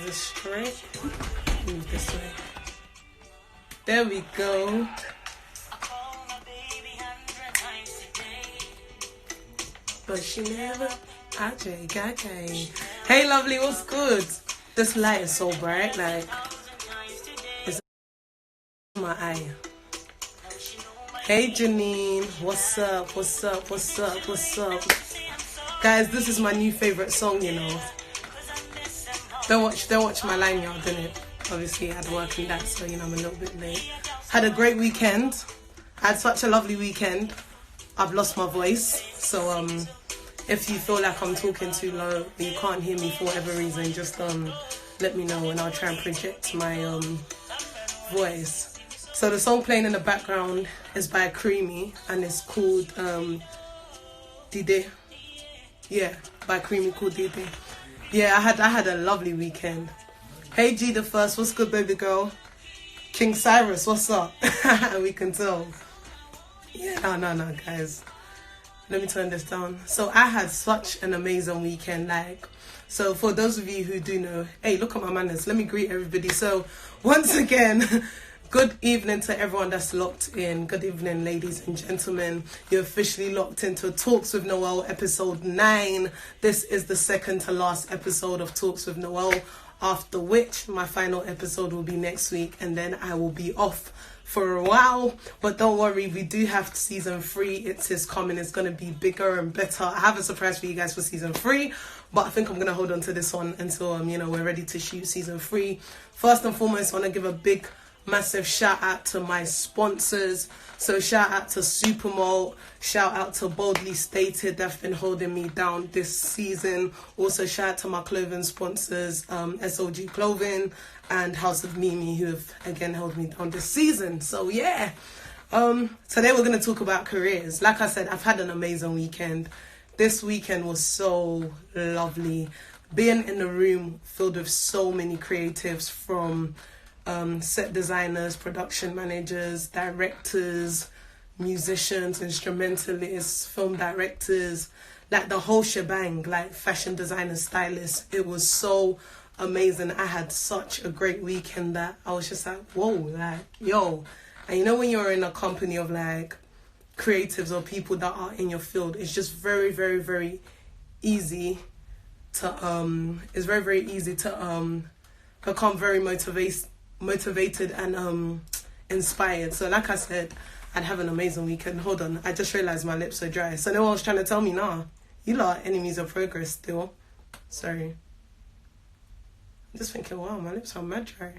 Is it straight? Move this way. There we go. But she never. Okay. Hey, lovely, what's good? This light is so bright, like it's my eye. Hey, Janine, what's up? Guys, this is my new favorite song, you know. Don't watch my line, y'all, didn't it? Obviously, I had work in that, so you know I'm a little bit late. Had a great weekend. Had such a lovely weekend. I've lost my voice, so if you feel like I'm talking too low, you can't hear me for whatever reason, just let me know and I'll try and project my voice. So the song playing in the background is by Creamy and it's called Dide. Yeah, by Creamy, called Dide. Yeah, I had a lovely weekend. Hey G the First, what's good, baby girl? King Cyrus, what's up? We can tell. Yeah, no, guys. Let me turn this down. So I had such an amazing weekend. So for those of you who do know, hey, look at my manners. Let me greet everybody. So once again, good evening to everyone that's locked in. Good evening, ladies and gentlemen. You're officially locked into Talks with Noelle, episode 9. This is the second to last episode of Talks with Noelle, after which my final episode will be next week, and then I will be off for a while. But don't worry, we do have season 3. It is coming. It's going to be bigger and better. I have a surprise for you guys for season 3, but I think I'm going to hold on to this one until we're ready to shoot season 3. First and foremost, I want to give a big massive shout out to my sponsors. So shout out to Supermalt, shout out to Boldly Stated, they've been holding me down this season. Also shout out to my clothing sponsors, SOG Clothing and House of Mimi, who have again held me down this season. So yeah, today we're going to talk about careers. Like I said, I've had an amazing weekend. This weekend was so lovely, being in a room filled with so many creatives, from set designers, production managers, directors, musicians, instrumentalists, film directors, like the whole shebang, like fashion designers, stylists. It was so amazing. I had such a great weekend that I was just like, whoa, like, yo. And you know when you're in a company of like creatives or people that are in your field, it's just very, very, very easy to it's very, very easy to become very motivated and inspired. So like I said, I'd have an amazing weekend. Hold on, I just realized my lips are dry. So no one was trying to tell me, nah, you lot are enemies of progress still. Sorry. I'm just thinking, wow, my lips are mad dry.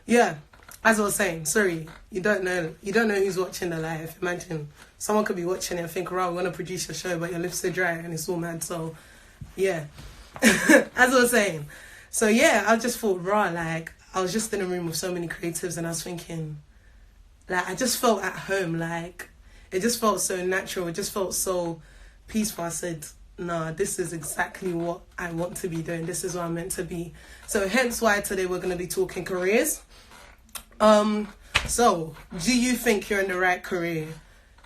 Yeah, as I was saying, sorry, you don't know who's watching the live. Imagine someone could be watching it and think, right, we want to produce a show, but your lips are dry and it's all mad. So yeah, as I was saying. So yeah, I just thought, like, I was just in a room with so many creatives and I was thinking, like, I just felt at home, like, it just felt so natural, it just felt so peaceful. I said, nah, this is exactly what I want to be doing, this is what I'm meant to be. So hence why today we're going to be talking careers. So, do you think you're in the right career?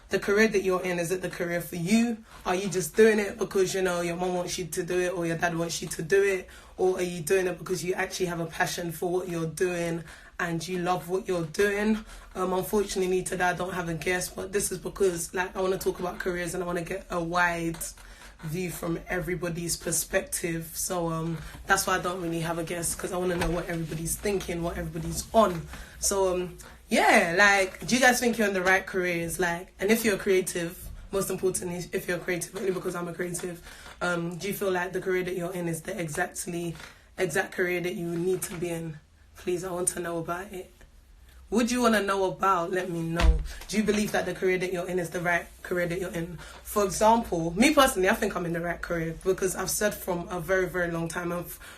The career that you're in, is it the career for you? Are you just doing it because, your mom wants you to do it or your dad wants you to do it? Or are you doing it because you actually have a passion for what you're doing and you love what you're doing? Unfortunately, today I don't have a guest, but this is because, like, I want to talk about careers and I want to get a wide view from everybody's perspective. So that's why I don't really have a guest, because I want to know what everybody's thinking, what everybody's on. So yeah, like, do you guys think you're in the right careers? Like, and if you're creative, most importantly, if you're creative, only because I'm a creative, do you feel like the career that you're in is the exact career that you need to be in? Please, I want to know about it. Would you want to know about? Let me know. Do you believe that the career that you're in is the right career that you're in? For example, me personally, I think I'm in the right career because I've said from a very, very long time,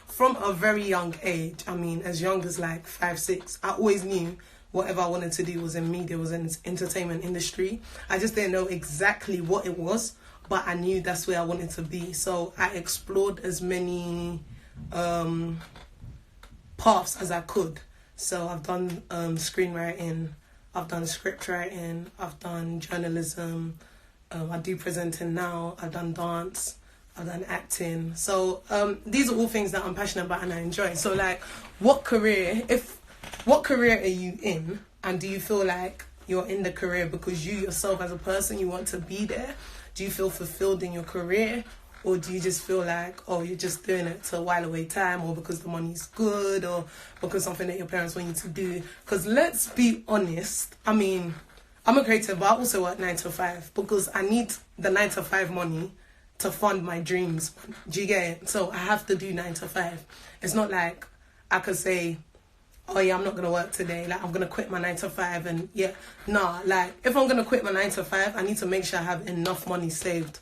from a very young age, I mean, as young as like 5, 6, I always knew whatever I wanted to do was in media, was in entertainment industry. I just didn't know exactly what it was, but I knew that's where I wanted to be. So I explored as many paths as I could. So I've done screenwriting, I've done script writing, I've done journalism, I do presenting now, I've done dance, I've done acting. So these are all things that I'm passionate about and I enjoy. So like, what career are you in, and do you feel like you're in the career because you yourself as a person, you want to be there? Do you feel fulfilled in your career? Or do you just feel like, oh, you're just doing it to while away time, or because the money's good, or because something that your parents want you to do? Because let's be honest, I mean, I'm a creative, but I also work 9 to 5 because I need the 9 to 5 money to fund my dreams. Do you get it? So I have to do 9 to 5. It's not like I could say, oh yeah, I'm not going to work today. Like, I'm going to quit my 9 to 5 and yeah. Nah, like, if I'm going to quit my 9 to 5, I need to make sure I have enough money saved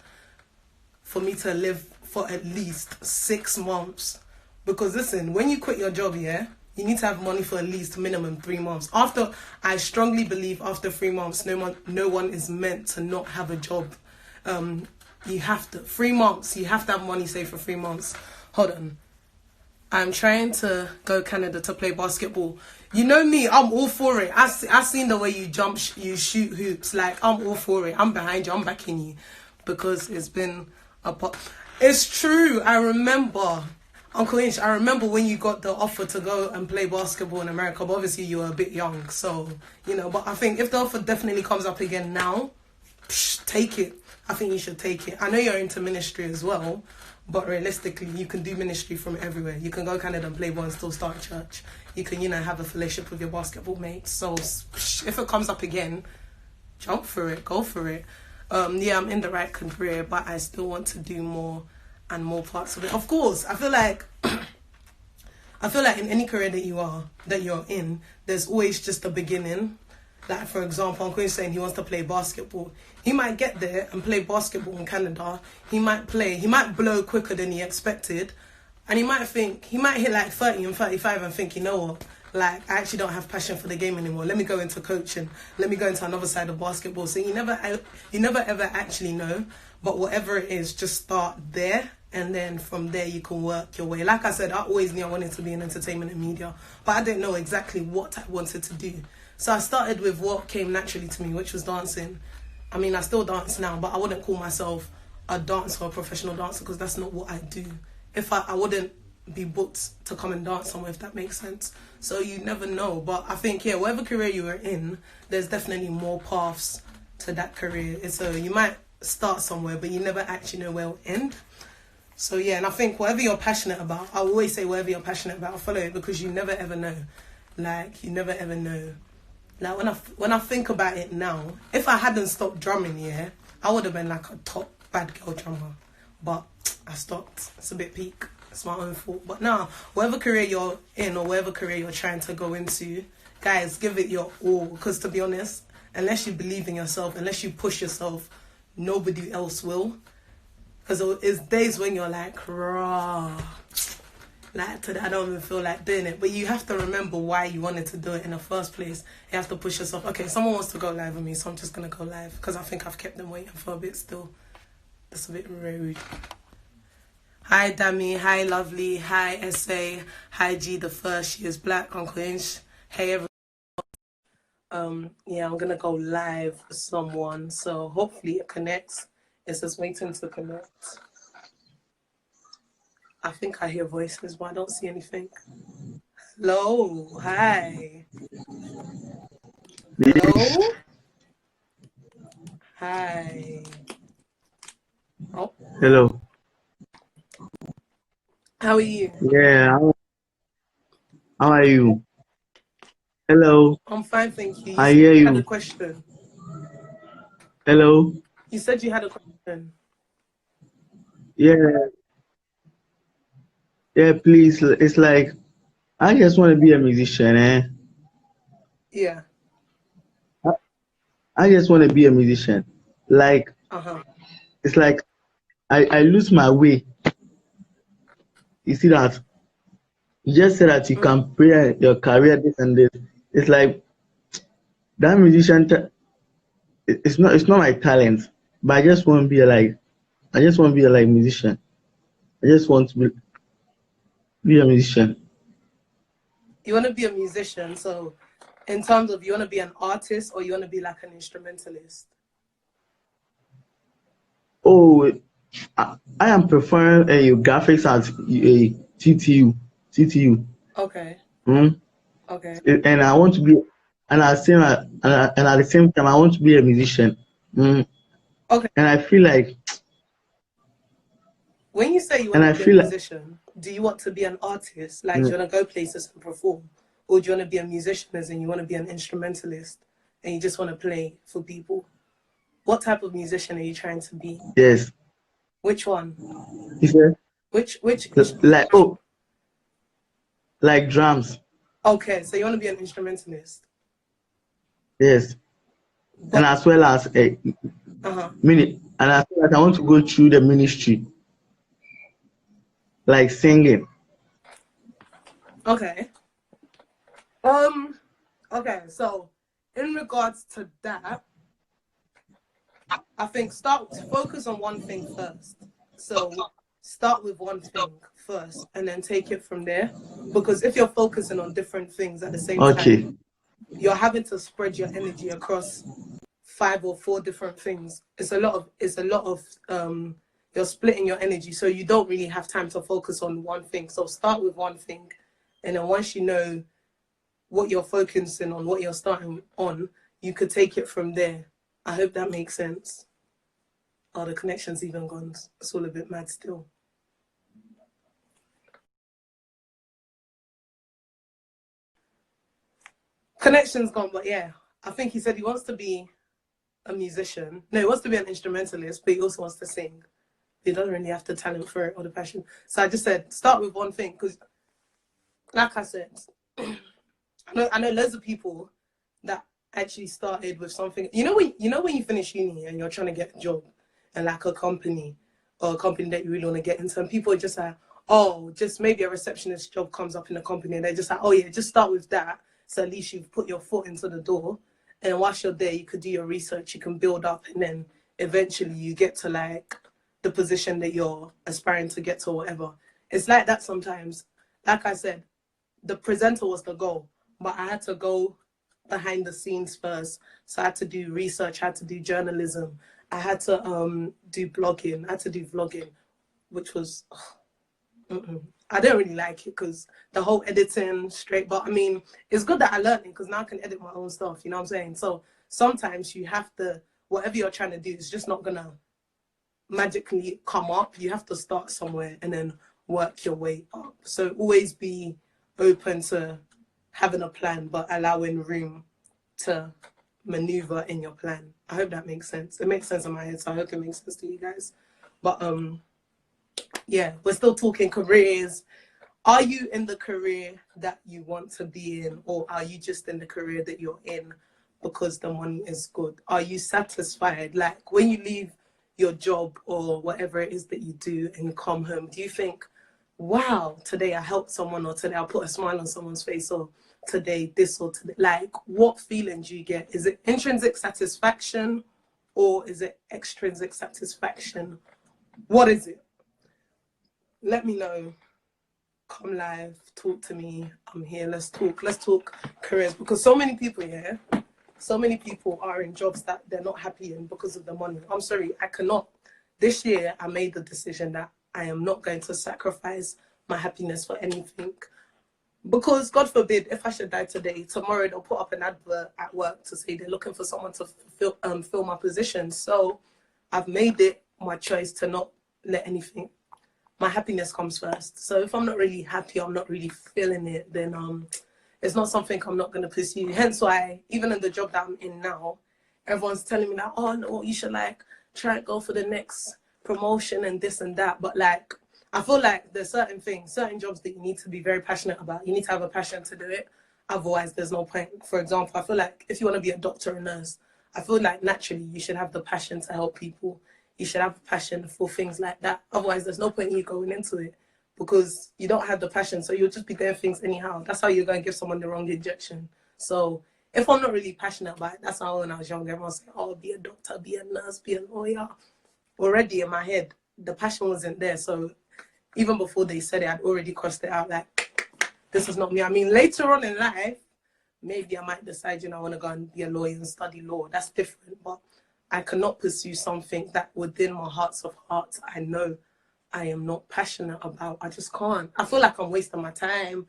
for me to live for at least 6 months. Because listen, when you quit your job, yeah, you need to have money for at least minimum 3 months. I strongly believe after 3 months, no one is meant to not have a job. You have to, 3 months, you have to have money saved for 3 months. Hold on. I'm trying to go Canada to play basketball. You know me, I'm all for it. I seen the way you jump, you shoot hoops. Like, I'm all for it. I'm behind you, I'm backing you. Because it's been it's true. I remember, Uncle Inch, I remember when you got the offer to go and play basketball in America, but obviously you were a bit young, so, you know, but I think if the offer definitely comes up again now, take it. I think you should take it. I know you're into ministry as well, but realistically, you can do ministry from everywhere. You can go Canada and play ball and still start church. You can, you know, have a fellowship with your basketball mates. So if it comes up again, jump for it, go for it. Yeah, I'm in the right career, but I still want to do more and more parts of it. Of course, I feel like in any career that you're in, there's always just a beginning. Like, for example, Uncle is saying he wants to play basketball. He might get there and play basketball in Canada. He might blow quicker than he expected. And he might hit like 30 and 35 and think, you know what? Like, I actually don't have passion for the game anymore. Let me go into coaching. Let me go into another side of basketball. So you never ever actually know. But whatever it is, just start there. And then from there, you can work your way. Like I said, I always knew I wanted to be in entertainment and media. But I didn't know exactly what I wanted to do. So I started with what came naturally to me, which was dancing. I mean, I still dance now, but I wouldn't call myself a dancer or a professional dancer because that's not what I do. If I wouldn't be booked to come and dance somewhere, if that makes sense. So you never know. But I think, yeah, whatever career you are in, there's definitely more paths to that career. So you might start somewhere, but you never actually know where it'll end. So yeah, and I think whatever you're passionate about, I always say whatever you're passionate about, follow it, because you never ever know. Like, you never ever know. Like, when I think about it now, if I hadn't stopped drumming, yeah, I would have been like a top bad girl drummer. But I stopped. It's a bit peak. It's my own fault. But now, whatever career you're in or whatever career you're trying to go into, guys, give it your all. Because to be honest, unless you believe in yourself, unless you push yourself, nobody else will. Because it's days when you're like, raw. Like, today I don't even feel like doing it. But you have to remember why you wanted to do it in the first place. You have to push yourself. Okay, someone wants to go live with me, so I'm just going to go live. Because I think I've kept them waiting for a bit still. That's a bit rude. Hi, Dami. Hi, Lovely. Hi, SA. Hi, G the First. She is black. Uncle Inch. Hey, everyone. Yeah, I'm going to go live with someone. So hopefully it connects. It's just waiting to connect. I think I hear voices, but I don't see anything. Hello. Hi. Hello. Hi. Oh. Hello. How are you? Yeah. How are you? Hello. I'm fine, thank you. I hear You had a you. question. Hello. You said you had a question. Yeah. Yeah, please. It's like I just want to be a musician, eh? Yeah. I I just want to be a musician. Like Uh-huh. it's like I lose my way. You see that? You just said that you can pray your career this and this. It's like that musician. It's not my talent, but I just want to be like musician. I just want to be a musician. You want to be a musician, so in terms of you want to be an artist or you want to be like an instrumentalist? Oh, I am preferring a graphics at a TTU. Okay. Mm? Okay. And I want to be, and at the same time, I want to be a musician. Mm? Okay. And I feel like, When you say you want and to I be a feel like, musician, do you want to be an artist? Like, do mm, you want to go places and perform? Or do you want to be a musician as in you want to be an instrumentalist and you just want to play for people? What type of musician are you trying to be? yes, Which one? he said, Which like, oh, like drums, Okay, so you want to be an instrumentalist. yes, and But as well as a uh-huh. and I feel like I want to go through the ministry, like singing. Okay. Um okay, so in regards to that, I think start focus on one thing first. So start with one thing first and then take it from there. Because if you're focusing on different things at the same time, Okay, you're having to spread your energy across 5 or 4 different things. It's a lot of you're splitting your energy, so you don't really have time to focus on one thing. So start with one thing, and then once you know what you're focusing on, what you're starting on, you could take it from there. I hope that makes sense. Oh, the connection's even gone. It's all a bit mad still. Connection's gone, but yeah, I think he said he wants to be a musician. No, he wants to be an instrumentalist, but he also wants to sing. He doesn't really have the talent for it or the passion. So I just said start with one thing because, like I said, I know loads of people that actually started with something. You know when you finish uni and you're trying to get a job and like a company or a company that you really want to get into, and people are just like, oh, just maybe a receptionist job comes up in a company, and they're just like, oh yeah, just start with that. So at least you've put your foot into the door, and whilst you're there, you could do your research, you can build up, and then eventually you get to like the position that you're aspiring to get to, or whatever. It's like that sometimes. Like I said, the presenter was the goal, but I had to go behind the scenes first. So I had to do research, I had to do journalism, I had to do blogging, I had to do vlogging, which was I don't really like it because the whole editing straight. But I mean, it's good that I learned it because now I can edit my own stuff. You know what I'm saying? So sometimes you have to, whatever you're trying to do is just not gonna magically come up. You have to start somewhere and then work your way up. So always be open to having a plan, but allowing room to maneuver in your plan. I hope that makes sense. It makes sense in my head, so I hope it makes sense to you guys. But yeah, we're still talking careers. Are you in the career that you want to be in, or are you just in the career that you're in because the money is good? Are you satisfied? Like when you leave your job or whatever it is that you do and come home, do you think, wow, today I helped someone, or today I put a smile on someone's face, or today this, or today, like what feeling do you get? Is it intrinsic satisfaction or is it extrinsic satisfaction? What is it? Let me know. Come live, talk to me. I'm here. Let's talk. Let's talk careers, because so many people here, so many people are in jobs that they're not happy in because of the money. I'm sorry, I cannot. This year, I made the decision that I am not going to sacrifice my happiness for anything. Because God forbid, if I should die today, tomorrow they'll put up an advert at work to say they're looking for someone to fill my position. So I've made it my choice to not let anything. My happiness comes first. So if I'm not really happy, I'm not really feeling it, then it's not something I'm not going to pursue. Hence why, even in the job that I'm in now, everyone's telling me that, oh no, you should like try and go for the next promotion and this and that. But like, I feel like there's certain things, certain jobs that you need to be very passionate about. You need to have a passion to do it. Otherwise, there's no point. For example, I feel like if you want to be a doctor or nurse, I feel like naturally you should have the passion to help people. You should have a passion for things like that. Otherwise, there's no point in you going into it because you don't have the passion. So you'll just be doing things anyhow. That's how you're going to give someone the wrong injection. So if I'm not really passionate about it, that's how when I was younger, everyone said, oh, be a doctor, be a nurse, be a lawyer. Already in my head, the passion wasn't there. So even before they said it, I'd already crossed it out. Like, this is not me. I mean, later on in life, maybe I might decide, I want to go and be a lawyer and study law. That's different. But I cannot pursue something that within my hearts of hearts I know I am not passionate about. I just can't. I feel like I'm wasting my time.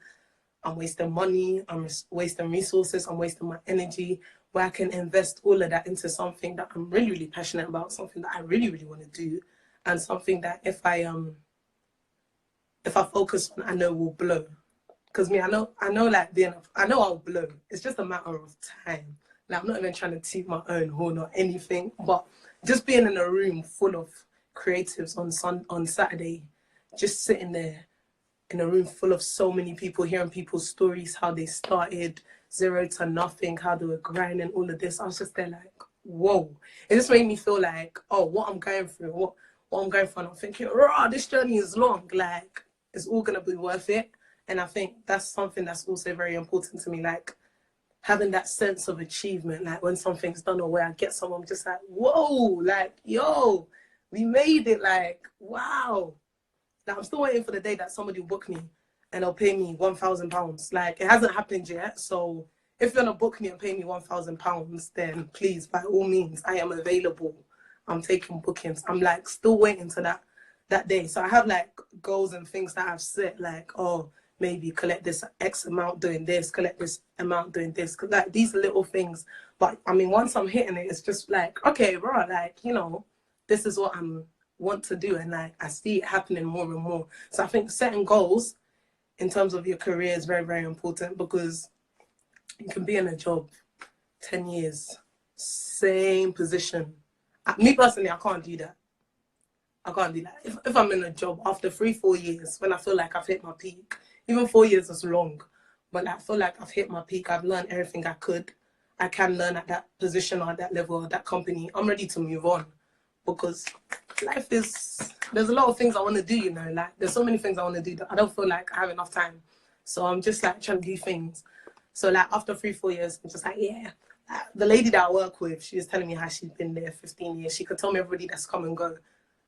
I'm wasting money. I'm wasting resources. I'm wasting my energy, where I can invest all of that into something that I'm really, really passionate about, something that I really, really want to do, and something that if I focus on, I know will blow. Because me, I know, like I know I'll blow. It's just a matter of time. Like, I'm not even trying to toot my own horn or anything, but just being in a room full of creatives on Saturday, just sitting there in a room full of so many people, hearing people's stories, how they started zero to nothing, how they were grinding, all of this. I was just there like, whoa. It just made me feel like, oh, what I'm going through, what I'm going through, and I'm thinking, rah, this journey is long. Like, it's all gonna be worth it. And I think that's something that's also very important to me, like having that sense of achievement, like when something's done or where I get someone, I'm just like, whoa, like, yo, we made it, like, wow. Like, I'm still waiting for the day that somebody will book me and they'll pay me £1,000. Like, it hasn't happened yet. So if you're gonna book me and pay me £1,000, then please, by all means, I am available. I'm taking bookings. I'm like still waiting to that day. So I have like goals and things that I've set, like, oh, maybe collect this X amount doing this, collect this amount doing this, like these little things. But I mean, once I'm hitting it, it's just like, okay, bro, like, you know, this is what I'm want to do, and like I see it happening more and more. So I think setting goals in terms of your career is very, very important, because you can be in a job 10 years, same position. Me personally, I can't do that. I can't do that. If I'm in a job after 3-4 years, when I feel like I've hit my peak, even 4 years is long, but I feel like I've hit my peak, I've learned everything I can learn at that position or that level or that company, I'm ready to move on. Because life is, there's a lot of things I want to do, you know, like there's so many things I want to do that I don't feel like I have enough time. So I'm just like trying to do things. So like after 3-4 years, I'm just like, yeah. The lady that I work with, she was telling me how she's been there 15 years. She could tell me everybody that's come and go.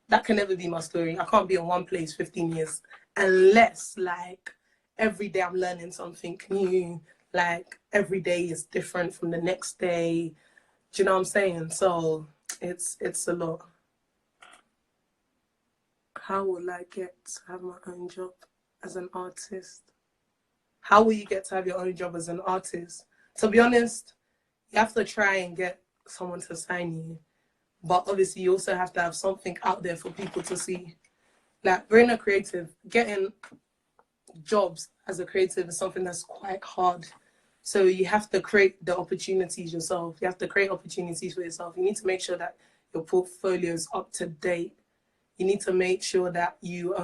That can never be my story. I can't be in one place 15 years unless like every day I'm learning something new. Like every day is different from the next day. Do you know what I'm saying? So it's a lot. How will I get to have my own job as an artist? How will you get to have your own job as an artist? To be honest, you have to try and get someone to sign you. But obviously, you also have to have something out there for people to see. Like, being a creative, getting jobs as a creative is something that's quite hard. So you have to create the opportunities yourself. You have to create opportunities for yourself. You need to make sure that your portfolio is up to date. You need to make sure that you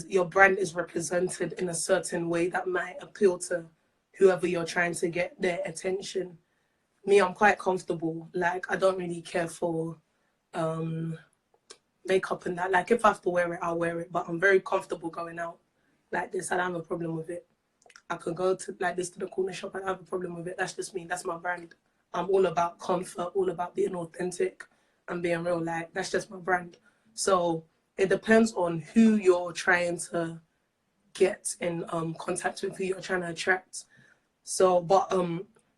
your brand is represented in a certain way that might appeal to whoever you're trying to get their attention. Me, I'm quite comfortable. Like, I don't really care for makeup and that. Like, if I have to wear it, I'll wear it. But I'm very comfortable going out like this. I don't have a problem with it. I could go to like this to the corner shop. I don't have a problem with it. That's just me. That's my brand. I'm all about comfort, all about being authentic and being real. Like, that's just my brand. So it depends on who you're trying to get in contact with, who you're trying to attract. So, but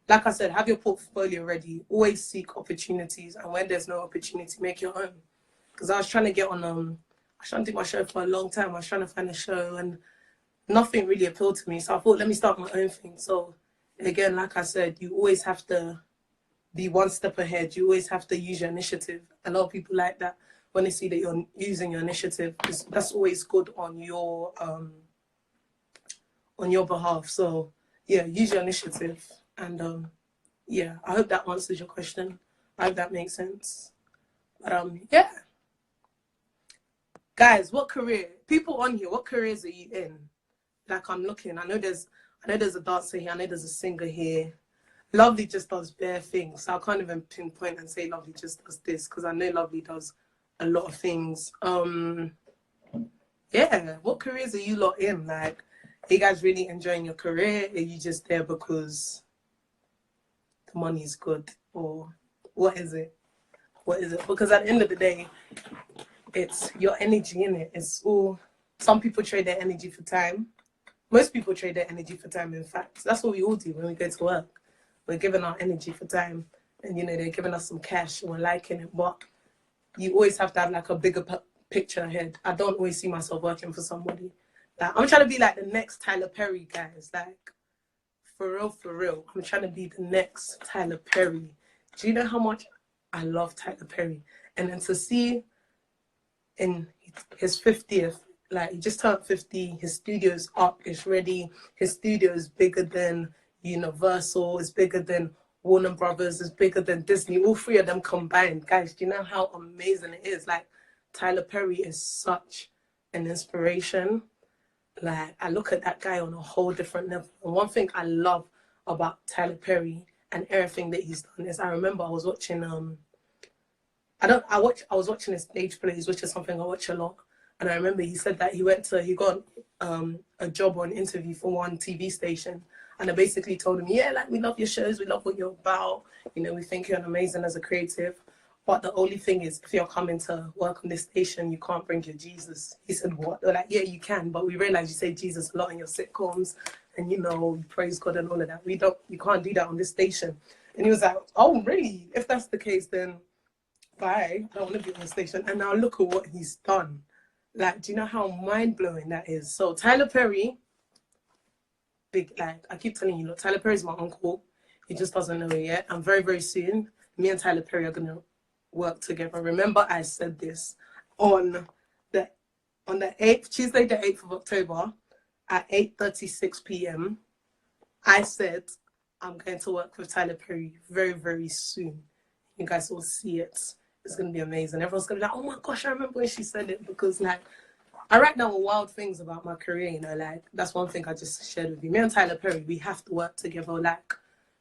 like I said, have your portfolio ready. Always seek opportunities, and when there's no opportunity, make your own. Because I was trying to get on, I was trying to do my show for a long time. I was trying to find a show, and nothing really appealed to me. So I thought, let me start my own thing. So again, like I said, you always have to be one step ahead. You always have to use your initiative. A lot of people like that when they see that you're using your initiative. That's always good on your behalf. So yeah, use your initiative. And yeah, I hope that answers your question. I hope that makes sense. But yeah. Guys, what career? People on here, what careers are you in? Like, I'm looking. I know there's a dancer here. I know there's a singer here. Lovely just does bare things. So I can't even pinpoint and say Lovely just does this, because I know Lovely does a lot of things. Yeah, what careers are you lot in? Like, are you guys really enjoying your career? Are you just there because the money's good? Or what is it? What is it? Because at the end of the day, it's your energy in it. It's all, some people trade their energy for time. Most people trade their energy for time, in fact. That's what we all do when we go to work. We're giving our energy for time. and, you know, they're giving us some cash and we're liking it, but you always have to have like a bigger picture ahead. I don't always see myself working for somebody. Like, I'm trying to be like the next Tyler Perry, guys. Like, for real, for real. I'm trying to be the next Tyler Perry. Do you know how much I love Tyler Perry? And then to see in his 50th, like, he just turned 50, his studio's up, it's ready. His studio is bigger than Universal, it's bigger than Warner Brothers, it's bigger than Disney. All three of them combined. Guys, do you know how amazing it is? Like, Tyler Perry is such an inspiration. Like, I look at that guy on a whole different level. And one thing I love about Tyler Perry and everything that he's done is, I remember I was watching I was watching his stage plays, which is something I watch a lot. And I remember he said that he got a job or an interview for one TV station, and I basically told him, yeah, like, we love your shows, we love what you're about, you know, we think you're amazing as a creative, but the only thing is, if you're coming to work on this station, you can't bring your Jesus. He said, what? They're like, yeah, you can, but we realize you say Jesus a lot in your sitcoms, and, you know, you praise God and all of that. You can't do that on this station. And he was like, oh, really? If that's the case, then bye. I don't want to be on the station. And now look at what he's done. Like, do you know how mind-blowing that is? So Tyler Perry, big, like, I keep telling you, look, Tyler Perry's my uncle. He just doesn't know it yet. And very, very soon, me and Tyler Perry are going to work together. Remember, I said this on the 8th, Tuesday, the 8th of October at 8:36 p.m. I said, I'm going to work with Tyler Perry very, very soon. You guys will see it. It's going to be amazing. Everyone's going to be like, oh my gosh, I remember when she said it, because, like, I write down wild things about my career, you know, like, that's one thing I just shared with you. Me and Tyler Perry, we have to work together. Like,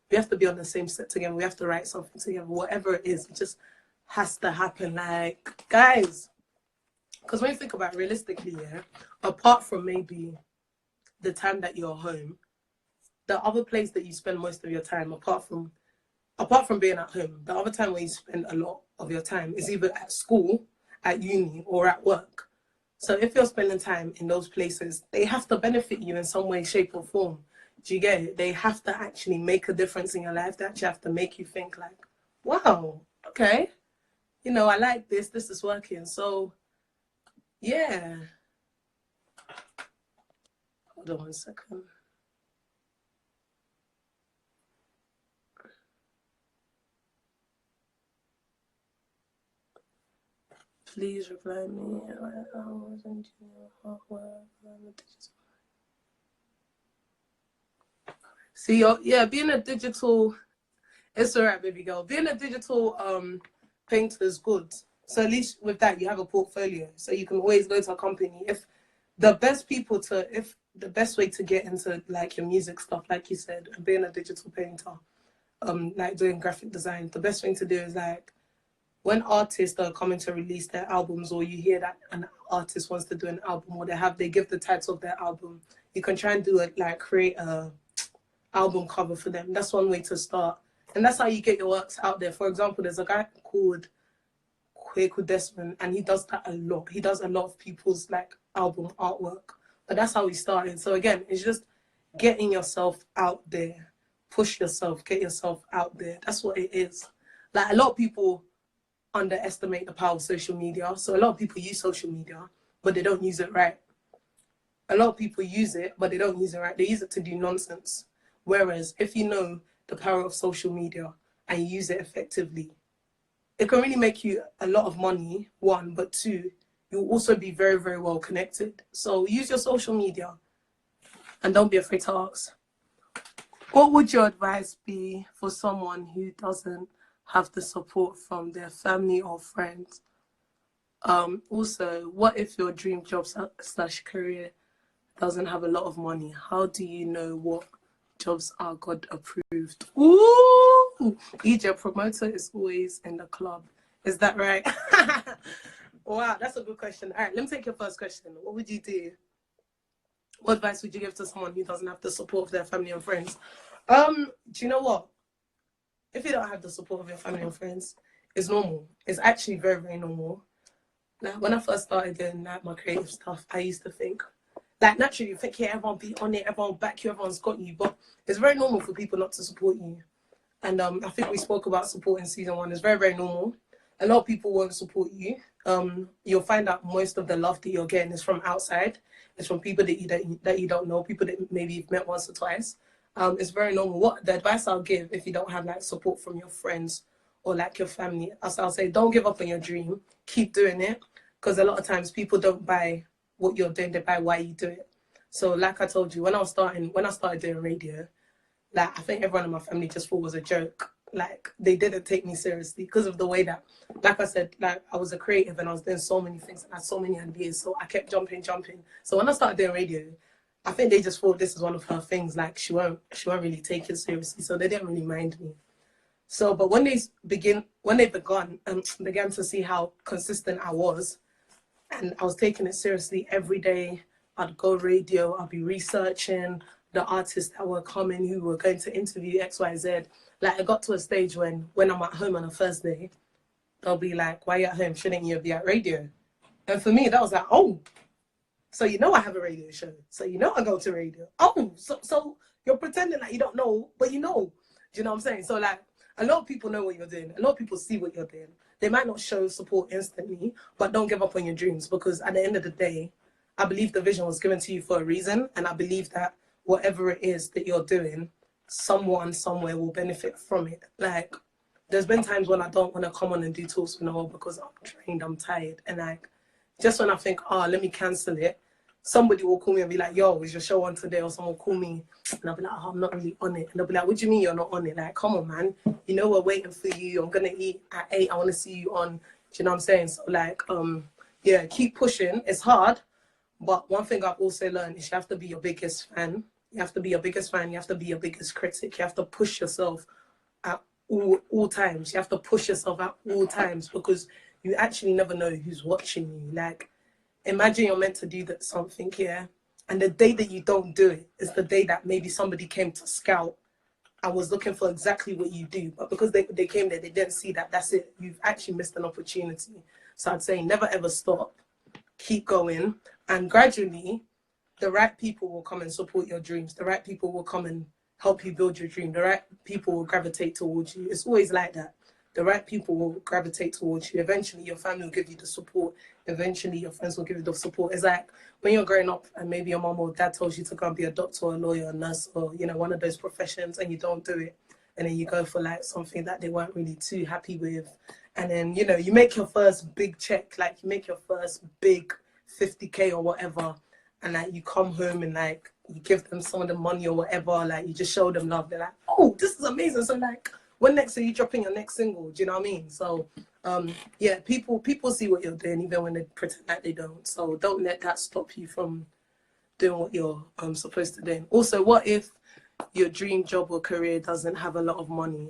we have to be on the same set together. We have to write something together. Whatever it is, it just has to happen. Like, guys, because when you think about it realistically, yeah, apart from maybe the time that you're home, the other place that you spend most of your time, apart from being at home, the other time where you spend a lot of your time is either at school, at uni, or at work. So if you're spending time in those places, they have to benefit you in some way, shape, or form. Do you get it? They have to actually make a difference in your life. They actually have to make you think like, wow, okay, you know, I like this. This is working. So, yeah. Hold on 1 second. Please reply me. See, yeah, being a digital, it's alright, baby girl. Being a digital painter is good. So at least with that, you have a portfolio. So you can always go to a company. If the best way to get into like your music stuff, like you said, being a digital painter, like doing graphic design, the best thing to do is like, when artists are coming to release their albums, or you hear that an artist wants to do an album, or they give the title of their album, you can try and do it, like create a album cover for them. That's one way to start. And that's how you get your works out there. For example, there's a guy called Kwaku Desmond, and he does that a lot. He does a lot of people's like album artwork. But that's how he started. So again, it's just getting yourself out there. Push yourself, get yourself out there. That's what it is. Like, a lot of people underestimate the power of social media. So a lot of people use social media, but they don't use it right. A lot of people use it, but they don't use it right. They use it to do nonsense. Whereas if you know the power of social media and you use it effectively, it can really make you a lot of money, one, but two, you'll also be very, very well connected. So use your social media and don't be afraid to ask. What would your advice be for someone who doesn't have the support from their family or friends? Also, what if your dream job / career doesn't have a lot of money? How do you know what jobs are God approved? Ooh, EJ promoter is always in the club. Is that right? Wow, that's a good question. All right, let me take your first question. What would you do? What advice would you give to someone who doesn't have the support of their family and friends? Do you know what? If you don't have the support of your family and friends, it's normal. It's actually very, very normal. Like, when I first started doing like my creative stuff, I used to think, like, naturally you think, yeah, everyone be on it, everyone back you, everyone's got you. But it's very normal for people not to support you. And I think we spoke about support in season 1. It's very, very normal. A lot of people won't support you. You'll find out most of the love that you're getting is from outside. It's from people that you don't know, people that maybe you've met once or twice. It's very normal. What the advice I'll give if you don't have like support from your friends or like your family, as I'll say, don't give up on your dream. Keep doing it, because a lot of times people don't buy what you're doing; they buy why you do it. So, like I told you, when I started doing radio, like I think everyone in my family just thought it was a joke. Like they didn't take me seriously because of the way that, like I said, like I was a creative and I was doing so many things and I had so many ideas. So I kept jumping. So when I started doing radio, I think they just thought this is one of her things. Like she won't really take it seriously. So they didn't really mind me. So, but when they began to see how consistent I was, and I was taking it seriously every day. I'd go radio. I'd be researching the artists that were coming, who were going to interview XYZ. Like, I got to a stage when I'm at home on a Thursday, they'll be like, why are you at home? Shouldn't you be at radio? And for me, that was like, oh, so you know I have a radio show. So you know I go to radio. Oh, so you're pretending like you don't know, but you know. Do you know what I'm saying? So, like, a lot of people know what you're doing. A lot of people see what you're doing. They might not show support instantly, but don't give up on your dreams, because at the end of the day, I believe the vision was given to you for a reason. And I believe that whatever it is that you're doing, someone somewhere will benefit from it. Like, there's been times when I don't want to come on and do talks with Noelle because I'm drained, I'm tired. And like, just when I think, let me cancel it, somebody will call me and be like, yo, is your show on today? Or someone will call me and I'll be like, oh, I'm not really on it. And they'll be like, what do you mean you're not on it? Like, come on, man. You know we're waiting for you. I'm going to eat at 8. I want to see you on. Do you know what I'm saying? So like, yeah, keep pushing. It's hard. But one thing I've also learned is you have to be your biggest fan. You have to be your biggest fan. You have to be your biggest critic. You have to push yourself at all times. You have to push yourself at all times, because you actually never know who's watching you. Like, imagine you're meant to do that something here, and the day that you don't do it is the day that maybe somebody came to scout and was looking for exactly what you do. But because they came there, they didn't see that. That's it. You've actually missed an opportunity. So I'd say never ever stop. Keep going. And gradually, the right people will come and support your dreams. The right people will come and help you build your dream. The right people will gravitate towards you. It's always like that. The right people will gravitate towards you. Eventually, your family will give you the support. Eventually, your friends will give you the support. It's like when you're growing up and maybe your mom or dad tells you to go and be a doctor, a lawyer, a nurse, or, you know, one of those professions, and you don't do it. And then you go for like something that they weren't really too happy with. And then, you know, you make your first big check, like you make your first big 50K or whatever. And like you come home and like you give them some of the money or whatever, like you just show them love. They're like, oh, this is amazing. So like, when next are you dropping your next single? Do you know what I mean? So yeah, people see what you're doing even when they pretend like they don't. So don't let that stop you from doing what you're supposed to do. Also, what if your dream job or career doesn't have a lot of money?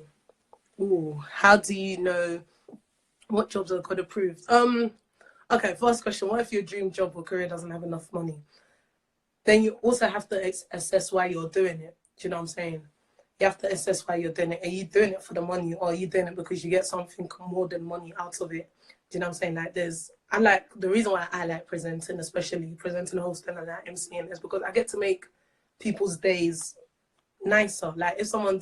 Ooh, how do you know what jobs are God approved? Okay, first question, what if your dream job or career doesn't have enough money? Then you also have to assess why you're doing it. Do you know what I'm saying? You have to assess why you're doing it. Are you doing it for the money, or are you doing it because you get something more than money out of it? Do you know what I'm saying? Like the reason why I like presenting, especially presenting, hosting, and like MCing, is because I get to make people's days nicer. Like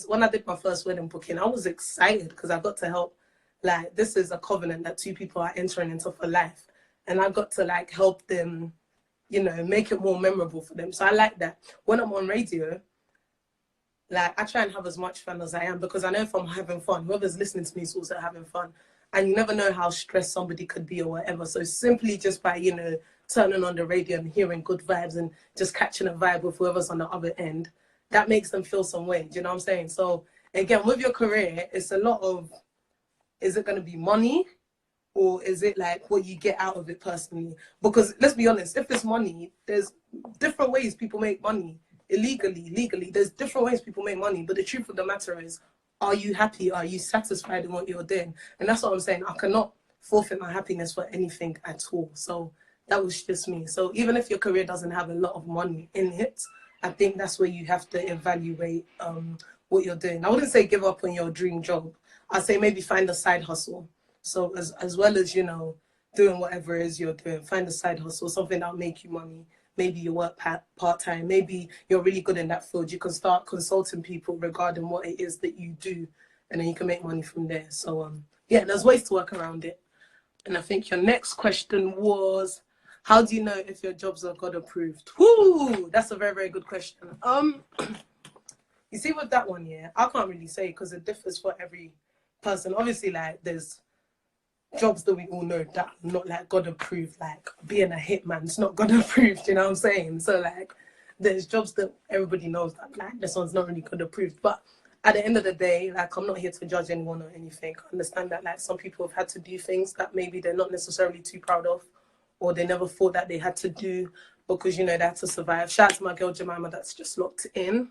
when I did my first wedding booking, I was excited because I got to help. Like, this is a covenant that 2 people are entering into for life. And I got to like help them, you know, make it more memorable for them. So I like that. When I'm on radio, like I try and have as much fun as I am, because I know if I'm having fun, whoever's listening to me is also having fun. And you never know how stressed somebody could be or whatever. So simply just by, you know, turning on the radio and hearing good vibes and just catching a vibe with whoever's on the other end, that makes them feel some way. Do you know what I'm saying? So again, with your career, it's a lot of, is it going to be money? Or is it like what you get out of it personally? Because let's be honest, if it's money, there's different ways people make money. Illegally, legally, there's different ways people make money. But the truth of the matter is, are you happy? Are you satisfied in what you're doing? And that's what I'm saying. I cannot forfeit my happiness for anything at all. So that was just me. So even if your career doesn't have a lot of money in it, I think that's where you have to evaluate what you're doing. I wouldn't say give up on your dream job. I'd say maybe find a side hustle. So as well as, you know, doing whatever it is you're doing, find a side hustle, something that'll make you money. Maybe you work part-time. Maybe you're really good in that field. You can start consulting people regarding what it is that you do and then you can make money from there. So yeah, there's ways to work around it. And I think your next question was, how do you know if your jobs are God approved? Whoo, that's a very, very good question. You see with that one, yeah, I can't really say because it differs for every person. Obviously, like there's jobs that we all know that are not like God approved, like being a hitman, it's not God approved, you know what I'm saying? So like there's jobs that everybody knows that like this one's not really God approved. But at the end of the day, like I'm not here to judge anyone or anything. I understand that like some people have had to do things that maybe they're not necessarily too proud of, or they never thought that they had to do because, you know, they had to survive. Shout out to my girl Jemima that's just locked in.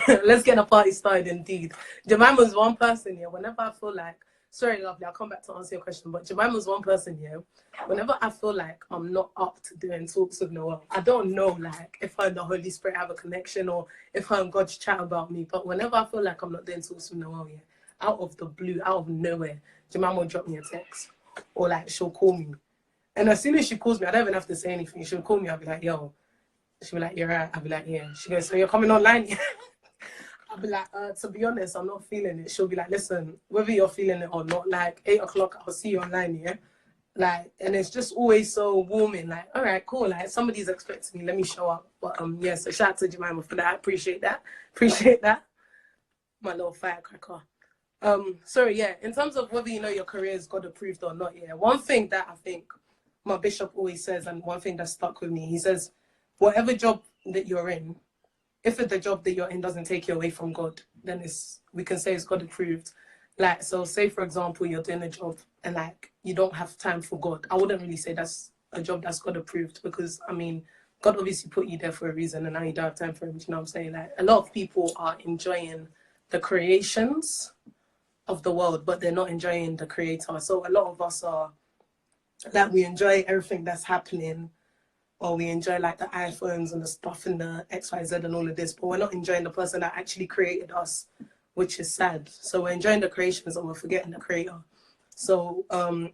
Let's get a party started indeed. Jemima's one person here. Whenever I feel like, sorry, lovely, I'll come back to answer your question, but Jemima's one person here. Whenever I feel like I'm not up to doing talks with Noelle, I don't know like if her and the Holy Spirit have a connection or if her and God's chat about me, but whenever I feel like I'm not doing talks with Noelle, yeah, out of the blue, out of nowhere, Jemima will drop me a text or like she'll call me. And as soon as she calls me, I don't even have to say anything. She'll call me, I'll be like, yo. She'll be like, you're right. I'll be like, yeah. She goes, so you're coming online? I'll be like, to be honest, I'm not feeling it. She'll be like, listen, whether you're feeling it or not, like 8 o'clock, I'll see you online, yeah? Like, and it's just always so warming. Like, all right, cool. Like, somebody's expecting me. Let me show up. But yeah, so shout out to Jemima for that. I appreciate that. Appreciate that. My little firecracker. Sorry, yeah. In terms of whether you know your career is God approved or not, yeah. One thing that I think my bishop always says, and one thing that stuck with me, he says, whatever job that you're in, if the job that you're in doesn't take you away from God, then we can say it's God approved. Like, so say for example, you're doing a job and like you don't have time for God. I wouldn't really say that's a job that's God approved because I mean, God obviously put you there for a reason and now you don't have time for him. You know what I'm saying? Like a lot of people are enjoying the creations of the world, but they're not enjoying the creator. So a lot of us are like, we enjoy everything that's happening, or we enjoy like the iPhones and the stuff and the XYZ and all of this, but we're not enjoying the person that actually created us, which is sad. So we're enjoying the creations and we're forgetting the creator. So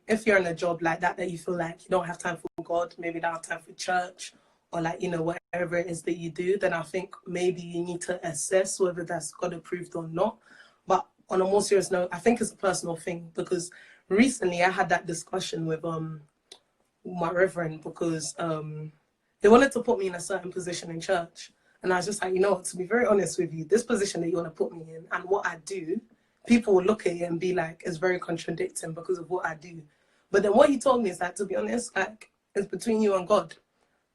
if you're in a job like that, that you feel like you don't have time for God, maybe you don't have time for church, or like, you know, whatever it is that you do, then I think maybe you need to assess whether that's God approved or not. But on a more serious note, I think it's a personal thing because recently I had that discussion with my reverend because they wanted to put me in a certain position in church. And I was just like, you know what, to be very honest with you, this position that you want to put me in and what I do, people will look at it and be like, it's very contradicting because of what I do. But then what he told me is that, to be honest, like, it's between you and God.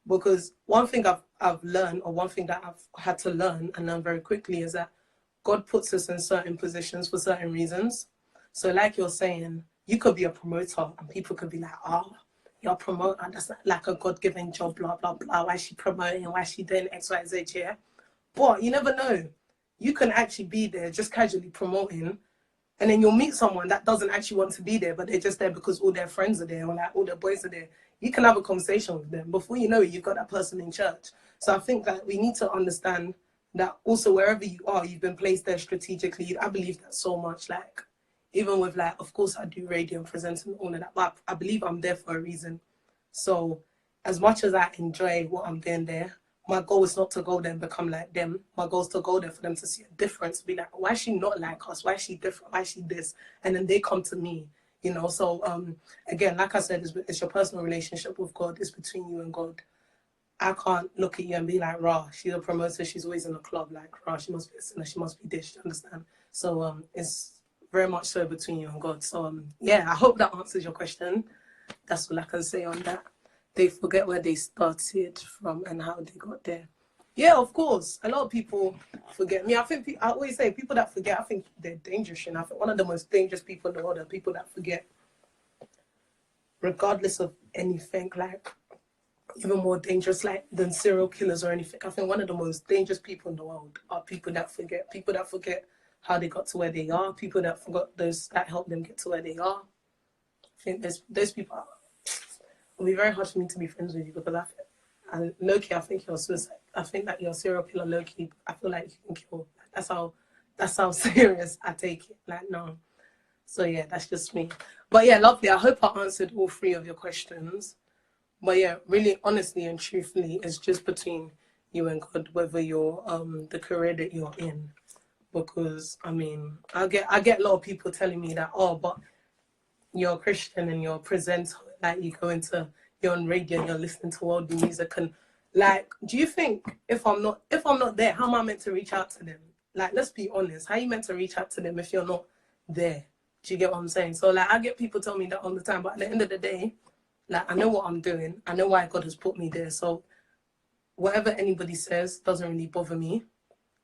Because one thing I've learned, or one thing that I've had to learn and learn very quickly, is that God puts us in certain positions for certain reasons. So like you're saying, you could be a promoter and people could be like, oh, you're a promoter, that's like a God-given job, blah, blah, blah. Why is she promoting? Why is she doing X, Y, Z, yeah? But you never know. You can actually be there just casually promoting, and then you'll meet someone that doesn't actually want to be there, but they're just there because all their friends are there or like all their boys are there. You can have a conversation with them. Before you know it, you've got that person in church. So I think that we need to understand that also wherever you are, you've been placed there strategically. I believe that so much. Like, even with like, of course I do radio and present and all of that, but I believe I'm there for a reason. So as much as I enjoy what I'm doing there, my goal is not to go there and become like them. My goal is to go there for them to see a difference, be like, why is she not like us? Why is she different? Why is she this? And then they come to me, you know? So again, like I said, it's your personal relationship with God. It's between you and God. I can't look at you and be like, rah, she's a promoter, she's always in the club, like, rah, she must be a sinner, she must be this, you understand? So it's very much so between you and God. So yeah, I hope that answers your question. That's all I can say on that. They forget where they started from and how they got there. Yeah, of course. A lot of people forget me. I think I always say people that forget, I think they're dangerous. And I think one of the most dangerous people in the world are people that forget, regardless of anything. Like, even more dangerous like than serial killers or anything. I think one of the most dangerous people in the world are people that forget how they got to where they are, people that forgot those that helped them get to where they are. I think those people it'll be very hard for me to be friends with you because and low-key, I think you're suicide. I think that you're a serial killer low-key. I feel like you can kill. That's how serious I take it. Like, no. So yeah, that's just me. But yeah, lovely. I hope I answered all 3 of your questions. But yeah, really, honestly and truthfully, it's just between you and God whether you're the career that you're in, because I mean, I get a lot of people telling me that, oh, but you're a Christian and you're a presenter, like you go into, you're on radio and you're listening to worldly music, and like, do you think if I'm not there, how am I meant to reach out to them? Like, let's be honest, how are you meant to reach out to them if you're not there? Do you get what I'm saying? So like, I get people tell me that all the time, but at the end of the day, like, I know what I'm doing, I know why God has put me there, so whatever anybody says doesn't really bother me.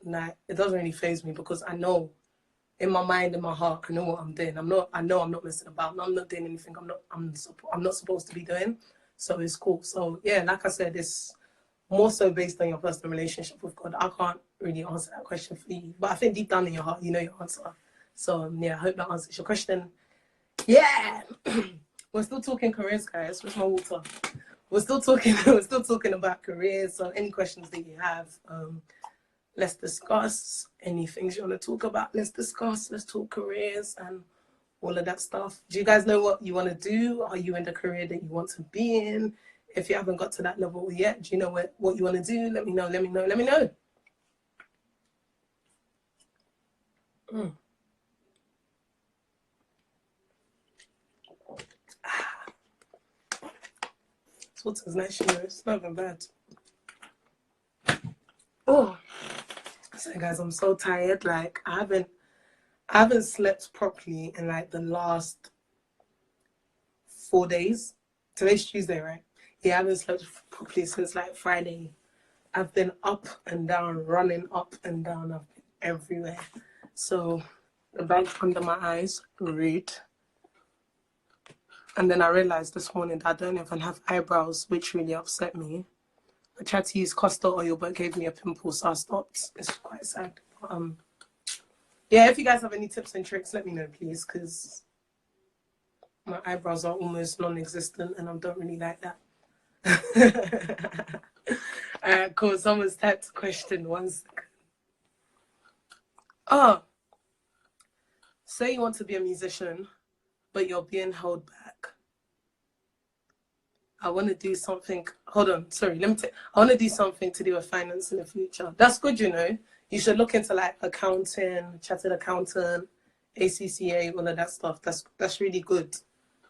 Like, it doesn't really faze me, because I know in my mind, in my heart, I know what I'm doing. I know I'm not messing about. I'm not doing anything I'm not supposed to be doing. So it's cool. So yeah, like I said, it's more so based on your personal relationship with God. I can't really answer that question for you, but I think deep down in your heart, you know your answer. So yeah, I hope that answers your question. Yeah, we're still talking careers, guys. Where's my water? We're still talking about careers. So any questions that you have, let's discuss. Any things you want to talk about, let's discuss. Let's talk careers and all of that stuff. Do you guys know what you want to do? Are you in the career that you want to be in? If you haven't got to that level yet, do you know what you want to do? Let me know. This water's nice, you know. It's not even bad. Oh, so guys, I'm so tired. Like, I haven't slept properly in like the last 4 days. Today's Tuesday, right? Yeah, I haven't slept properly since like Friday. I've been up and down, running up and down. I've been everywhere. So the bag's under my eyes, rude. And then I realized this morning that I don't even have eyebrows, which really upset me. I tried to use castor oil, but it gave me a pimple, so I stopped. It's quite sad. But, yeah, if you guys have any tips and tricks, let me know, please, because my eyebrows are almost non-existent, and I don't really like that. Cool. Someone's typed a question. 1 second. Oh, say you want to be a musician, but you're being held back. I want to do something. Hold on, sorry. I want to do something to do with finance in the future. That's good, you know. You should look into like accounting, chartered accountant, ACCA, all of that stuff. That's really good.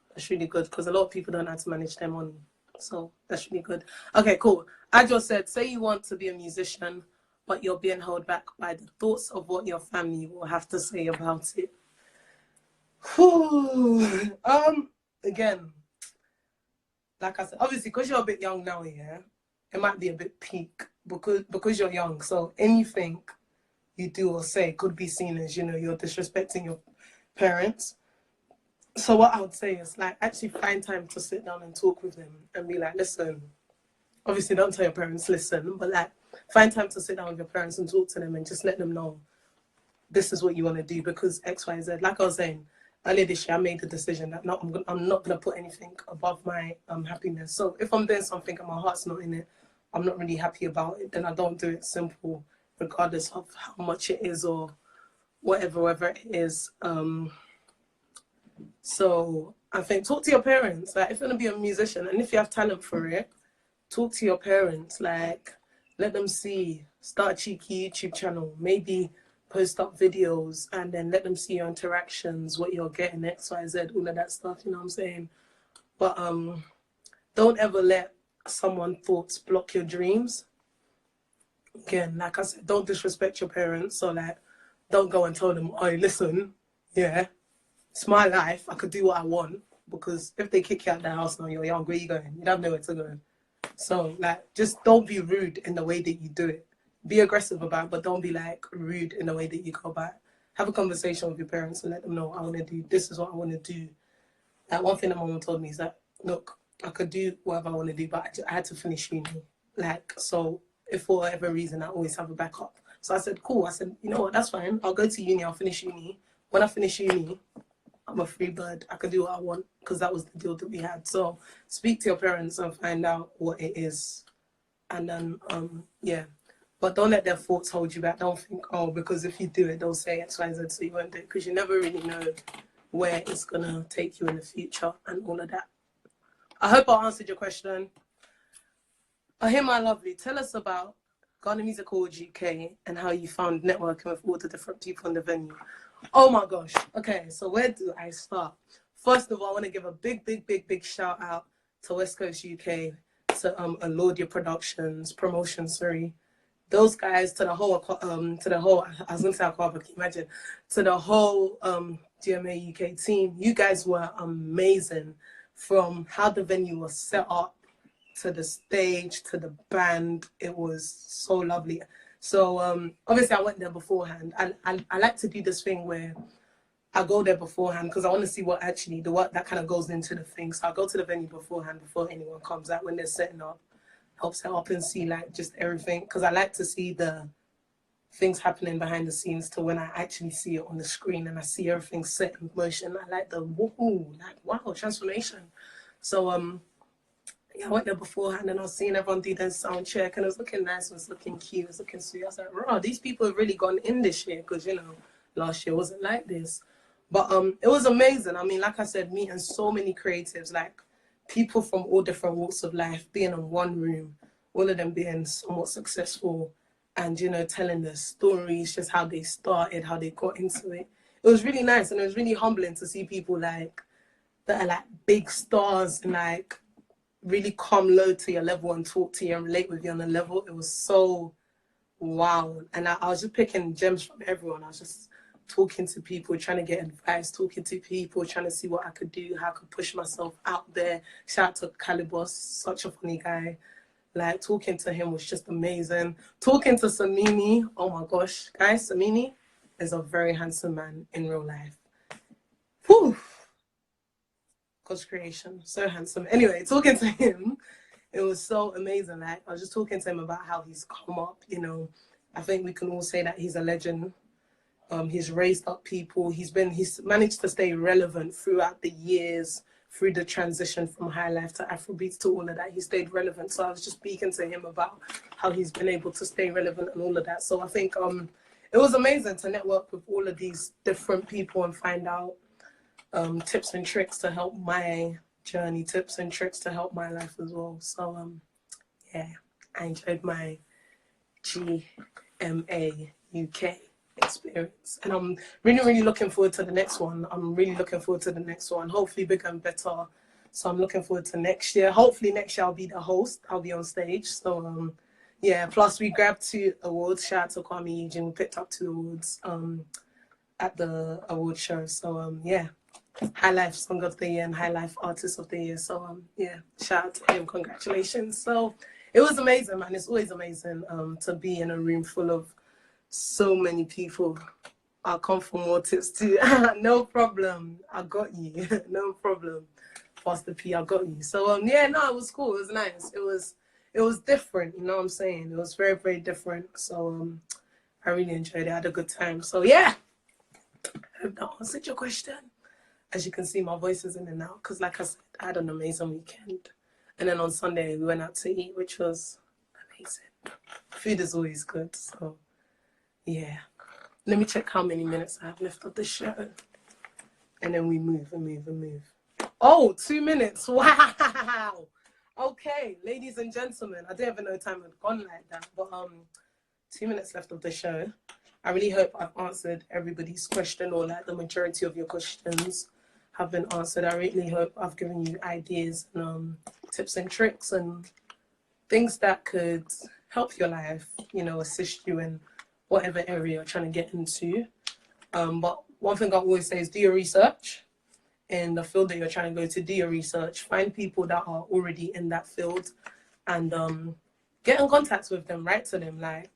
That's really good, because a lot of people don't know how to manage their money. So that's really good. Okay, cool. I just said, say you want to be a musician, but you're being held back by the thoughts of what your family will have to say about it. Whew. Again, like I said, obviously, because you're a bit young now, yeah, it might be a bit peak because you're young. So anything you do or say could be seen as, you know, you're disrespecting your parents. So what I would say is, like, actually find time to sit down and talk with them and be like, listen, obviously don't tell your parents, listen, but like, find time to sit down with your parents and talk to them and just let them know this is what you want to do because X, Y, Z. Like I was saying, earlier this year, I made the decision that no, I'm not going to put anything above my happiness. So if I'm doing something and my heart's not in it, I'm not really happy about it, then I don't do it. Simple, regardless of how much it is or whatever it is. So I think talk to your parents. Like, if you're going to be a musician and if you have talent for it, talk to your parents. Like, let them see. Start a cheeky YouTube channel. Maybe post up videos and then let them see your interactions, what you're getting, X, Y, Z, all of that stuff, you know what I'm saying? But don't ever let someone's thoughts block your dreams. Again, like I said, don't disrespect your parents. So like, don't go and tell them, oh, listen, yeah, it's my life, I could do what I want, because if they kick you out of the house now, you're young, where are you going? You don't have nowhere to go. So like, just don't be rude in the way that you do it. Be aggressive about it, but don't be like rude in the way that you go about it. Have a conversation with your parents and let them know, I want to do, this is what I want to do. Like, one thing that my mom told me is that, look, I could do whatever I want to do, but I had to finish uni. Like, so if for whatever reason, I always have a backup. So I said, cool. I said, you know what, that's fine. I'll go to uni, I'll finish uni. When I finish uni, I'm a free bird. I can do what I want, because that was the deal that we had. So speak to your parents and find out what it is. And then, yeah. But don't let their thoughts hold you back. Don't think, oh, because if you do it, they'll say X, Y, Z, so you won't do it. Because you never really know where it's going to take you in the future and all of that. I hope I answered your question. Oh, hey, my lovely. Tell us about Ghana Music Awards UK, and how you found networking with all the different people in the venue. Oh my gosh. Okay, so where do I start? First of all, I want to give a big shout out to West Coast UK, to Alodia Productions, Promotion, sorry. Those guys, to the whole, I was going to say Aquaba, can you imagine? To the whole GMA UK team. You guys were amazing, from how the venue was set up, to the stage, to the band. It was so lovely. So obviously I went there beforehand. I like to do this thing where I go there beforehand because I want to see what actually the work that kind of goes into the thing. So I go to the venue beforehand before anyone comes out when they're setting up, help set up and see like just everything, because I like to see the things happening behind the scenes to when I actually see it on the screen and I see everything set in motion. I like the woohoo, like wow, transformation. So yeah, I went there beforehand and I was seeing everyone do their sound check and it was looking nice, it was looking cute, it was looking sweet. I was like, wow, these people have really gone in this year, because you know, last year wasn't like this. But it was amazing. I mean, like I said, meeting so many creatives, like people from all different walks of life, being in one room, all of them being somewhat successful and, you know, telling their stories, just how they started, how they got into it. It was really nice, and it was really humbling to see people like that are like big stars and like really come low to your level and talk to you and relate with you on a level. It was so wow. And I was just picking gems from everyone. I was just talking to people, trying to get advice, talking to people, trying to see what I could do, how I could push myself out there. Shout out to Calibos, such a funny guy. Like, talking to him was just amazing. Talking to Samini, oh my gosh, guys, Samini is a very handsome man in real life. Whew. God's creation, so handsome. Anyway, talking to him, it was so amazing. Like, I was just talking to him about how he's come up, you know. I think we can all say that he's a legend. He's raised up people. He's managed to stay relevant throughout the years, through the transition from high life to Afrobeats to all of that. He stayed relevant. So I was just speaking to him about how he's been able to stay relevant and all of that. So I think it was amazing to network with all of these different people and find out tips and tricks to help my journey, tips and tricks to help my life as well. So yeah, I enjoyed my GMA UK experience, and I'm really looking forward to the next one. Hopefully bigger and better. So I'm looking forward to next year. Hopefully next year I'll be the host, I'll be on stage. So yeah, plus we grabbed 2 awards. Shout out to Kwame Eugene. We picked up 2 awards at the award show. So yeah, High Life Song of the Year and High Life Artist of the Year. So yeah, shout out to him, congratulations. So it was amazing, man. It's always amazing to be in a room full of so many people. I'll come for more tips too. No problem, I got you. No problem, Pastor P, I got you. So yeah, no, it was cool, it was nice, it was different, you know what I'm saying? It was very different. So I really enjoyed it, I had a good time. So yeah, I hope that answered your question. As you can see, my voice is in and out because, like I said, I had an amazing weekend. And then on Sunday we went out to eat, which was amazing. Food is always good. So yeah, let me check how many minutes I have left of the show, and then we move. Oh, 2 minutes. Wow. Okay, ladies and gentlemen, I didn't even know time had gone like that, but 2 minutes left of the show. I really hope I've answered everybody's question, or like the majority of your questions have been answered. I really hope I've given you ideas and tips and tricks and things that could help your life, you know, assist you in whatever area you're trying to get into. But one thing I always say is do your research. In the field that you're trying to go to, do your research. Find people that are already in that field and get in contact with them, write to them. Like,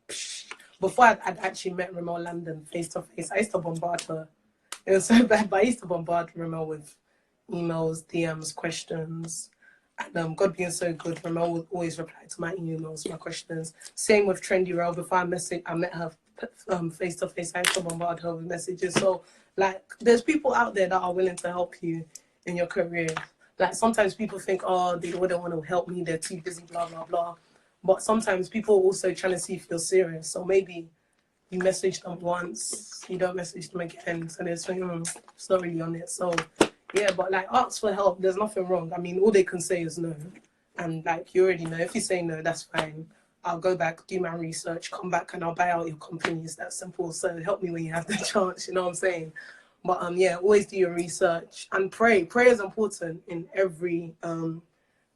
before I'd actually met Ramel London face to face, I used to bombard her. It was so bad, but I used to bombard Ramel with emails, DMs, questions. And God being so good, Ramel would always reply to my emails, my questions. Same with Trendy Rail. Before I met her face to face, I used to bombard her with messages. So, like, there's people out there that are willing to help you in your career. Like, sometimes people think, oh, they wouldn't want to help me, they're too busy, blah, blah, blah. But sometimes people are also trying to see if you're serious. So maybe you message them once, you don't message them again. So they're saying, it's not really on it. So, yeah, but, like, ask for help. There's nothing wrong. I mean, all they can say is no. And, like, you already know. If you say no, that's fine. I'll go back, do my research, come back, and I'll buy out your companies. That simple. So help me when you have the chance. You know what I'm saying? But yeah, always do your research and pray. Prayer is important in every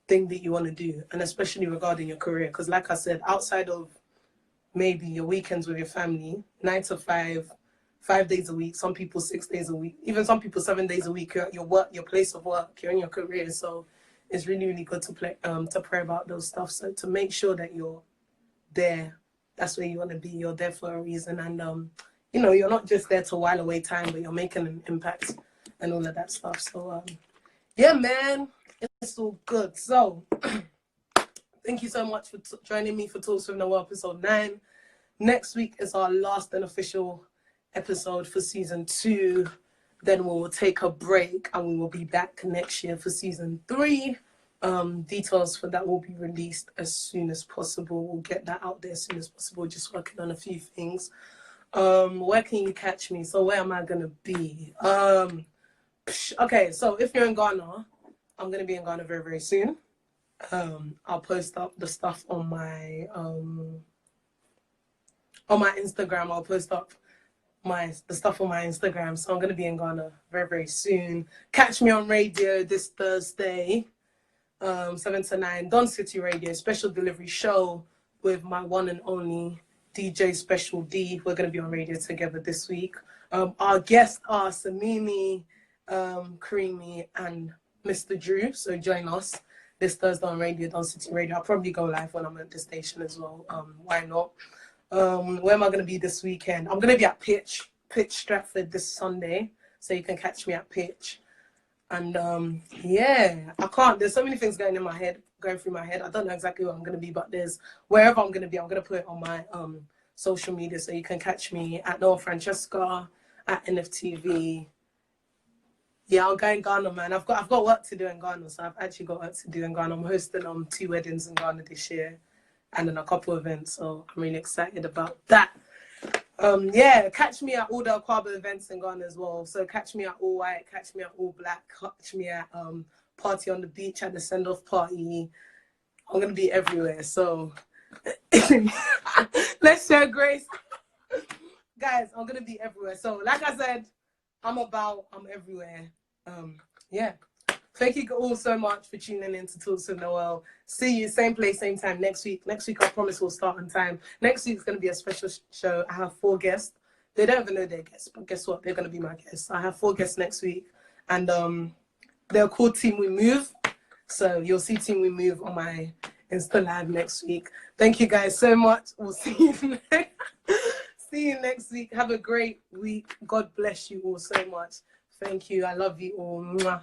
thing that you want to do, and especially regarding your career. Because like I said, outside of maybe your weekends with your family, 9 to 5, 5 days a week, some people 6 days a week, even some people 7 days a week, you're at your work, your place of work, you're in your career. So it's really, really good to pray about those stuff. So to make sure that you're there, that's where you want to be. You're there for a reason. And, you know, you're not just there to while away time, but you're making an impact and all of that stuff. So, yeah, man, it's all good. So thank you so much for joining me for Talks with Noelle episode 9. Next week is our last and official episode for season 2. Then we will take a break and we will be back next year for season 3. Details for that will be released as soon as possible. We'll get that out there as soon as possible. Just working on a few things. Where can you catch me? So where am I gonna be? Okay, so if you're in Ghana, I'm gonna be in Ghana very, very soon. I'll post up the stuff on my Instagram. I'll post up the stuff on my Instagram. So I'm gonna be in Ghana very, very soon. Catch me on radio this Thursday, 7 to 9, Don City Radio, special delivery show with my one and only DJ Special D. We're gonna be on radio together this week. Our guests are Samini, Creamy, and Mr. Drew. So join us this Thursday on radio, Don City Radio. I'll probably go live when I'm at the station as well. Why not? Where am I going to be this weekend? I'm going to be at Pitch Stratford this Sunday. So you can catch me at Pitch. And yeah, there's so many things going through my head. I don't know exactly where I'm going to be, but wherever I'm going to be, I'm going to put it on my social media. So you can catch me at Noelle Francesca, at NFTV. Yeah, I'll go in Ghana, man. I've got work to do in Ghana, so I've actually got work to do in Ghana. I'm hosting 2 weddings in Ghana this year, and then a couple of events, so I'm really excited about that. Yeah, catch me at all the Aquaba events in Ghana as well. So catch me at All White, catch me at All Black, catch me at Party on the Beach at the send-off party. I'm gonna be everywhere, so let's share grace. Guys, I'm gonna be everywhere. So like I said, I'm everywhere. Yeah. Thank you all so much for tuning in to Talks with Noelle. See you same place, same time next week. Next week, I promise we'll start on time. Next week's going to be a special show. I have 4 guests. They don't even know they're guests, but guess what? They're going to be my guests. I have 4 guests next week. And they're called Team We Move. So you'll see Team We Move on my Insta Live next week. Thank you guys so much. We'll see you See you next week. Have a great week. God bless you all so much. Thank you. I love you all. Mwah.